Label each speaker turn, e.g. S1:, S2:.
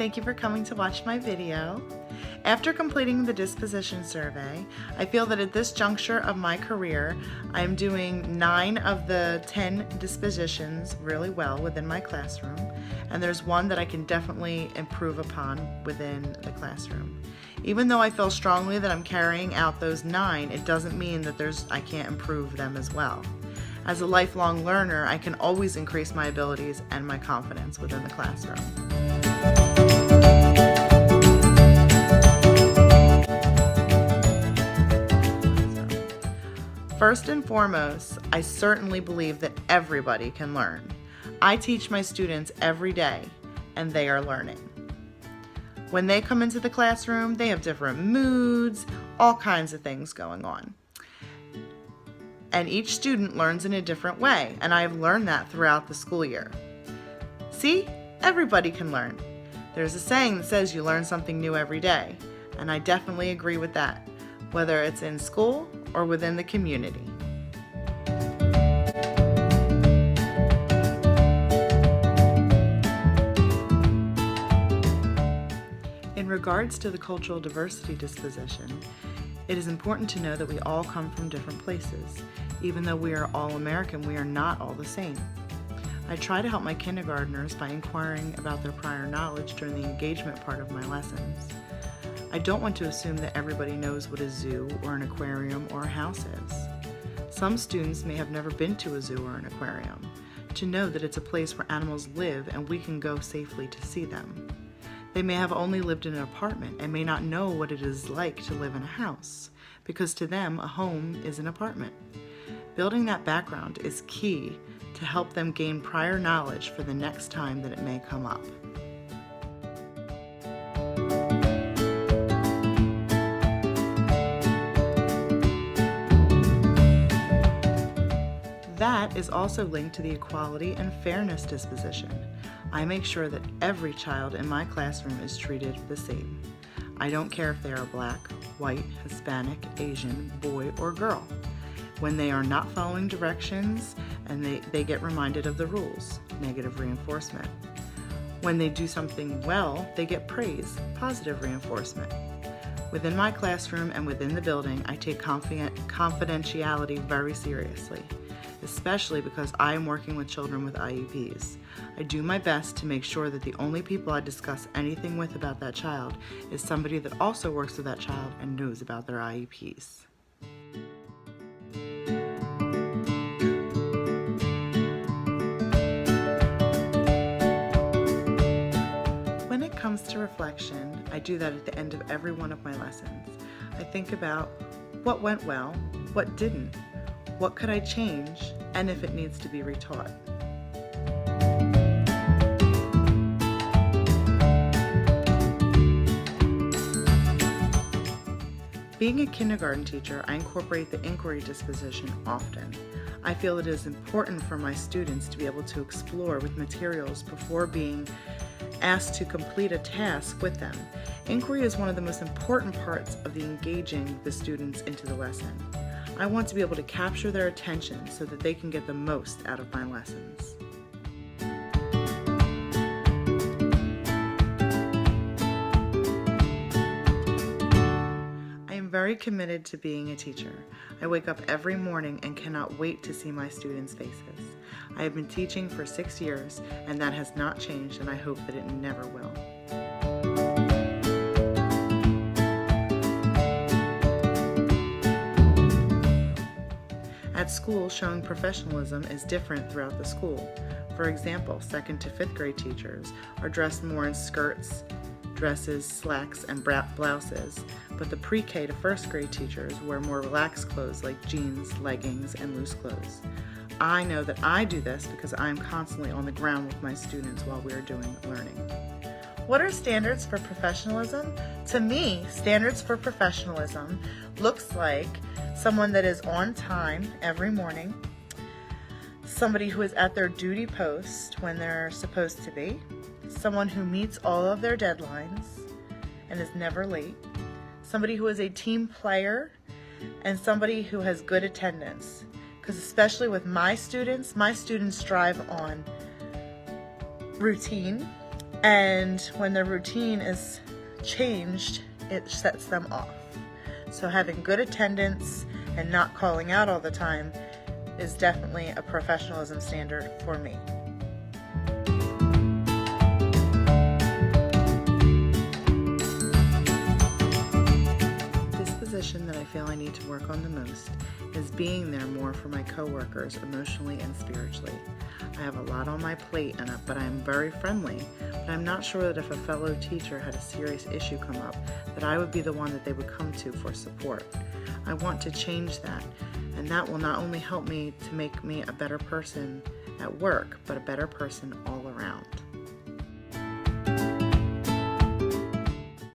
S1: thank you for coming to watch my video. After completing the disposition survey, I feel that at this juncture of my career, I am doing 9 of the 10 dispositions really well within my classroom, and there's one that I can definitely improve upon within the classroom. Even though I feel strongly that I'm carrying out those 9, it doesn't mean that I can't improve them as well. As a lifelong learner, I can always increase my abilities and my confidence within the classroom. First and foremost, I certainly believe that everybody can learn. I teach my students every day, and they are learning. When they come into the classroom, they have different moods, all kinds of things going on. And each student learns in a different way, and I have learned that throughout the school year. See, everybody can learn. There's a saying that says you learn something new every day, and I definitely agree with that, whether it's in school or within the community. In regards to the cultural diversity disposition, it is important to know that we all come from different places. Even though we are all American, we are not all the same. I try to help my kindergartners by inquiring about their prior knowledge during the engagement part of my lessons. I don't want to assume that everybody knows what a zoo or an aquarium or a house is. Some students may have never been to a zoo or an aquarium, to know that it's a place where animals live and we can go safely to see them. They may have only lived in an apartment and may not know what it is like to live in a house, because to them, a home is an apartment. Building that background is key to help them gain prior knowledge for the next time that it may come up. That is also linked to the equality and fairness disposition. I make sure that every child in my classroom is treated the same. I don't care if they are black, white, Hispanic, Asian, boy, or girl. When they are not following directions and they get reminded of the rules, negative reinforcement. When they do something well, they get praise, positive reinforcement. Within my classroom and within the building, I take confidentiality very seriously, especially because I am working with children with IEPs. I do my best to make sure that the only people I discuss anything with about that child is somebody that also works with that child and knows about their IEPs. When it comes to reflection, I do that at the end of every one of my lessons. I think about what went well, what didn't, what could I change, and if it needs to be retaught. Being a kindergarten teacher, I incorporate the inquiry disposition often. I feel it is important for my students to be able to explore with materials before being asked to complete a task with them. Inquiry is one of the most important parts of engaging the students into the lesson. I want to be able to capture their attention so that they can get the most out of my lessons. I am very committed to being a teacher. I wake up every morning and cannot wait to see my students' faces. I have been teaching for 6 years, and that has not changed, and I hope that it never will. At school, showing professionalism is different throughout the school. For example, 2nd to 5th grade teachers are dressed more in skirts, dresses, slacks, and blouses, but the pre-K to 1st grade teachers wear more relaxed clothes like jeans, leggings, and loose clothes. I know that I do this because I am constantly on the ground with my students while we are doing learning. What are standards for professionalism? To me, standards for professionalism looks like someone that is on time every morning, somebody who is at their duty post when they're supposed to be, someone who meets all of their deadlines and is never late, somebody who is a team player, and somebody who has good attendance. Because especially with my students strive on routine, And when the routine is changed, it sets them off. So having good attendance and not calling out all the time is definitely a professionalism standard for me. This position that I feel I need to work on the most is being there more for my coworkers emotionally and spiritually. I have a lot on my plate, but I am very friendly, but I'm not sure that if a fellow teacher had a serious issue come up, that I would be the one that they would come to for support. I want to change that, and that will not only help me to make me a better person at work, but a better person all around.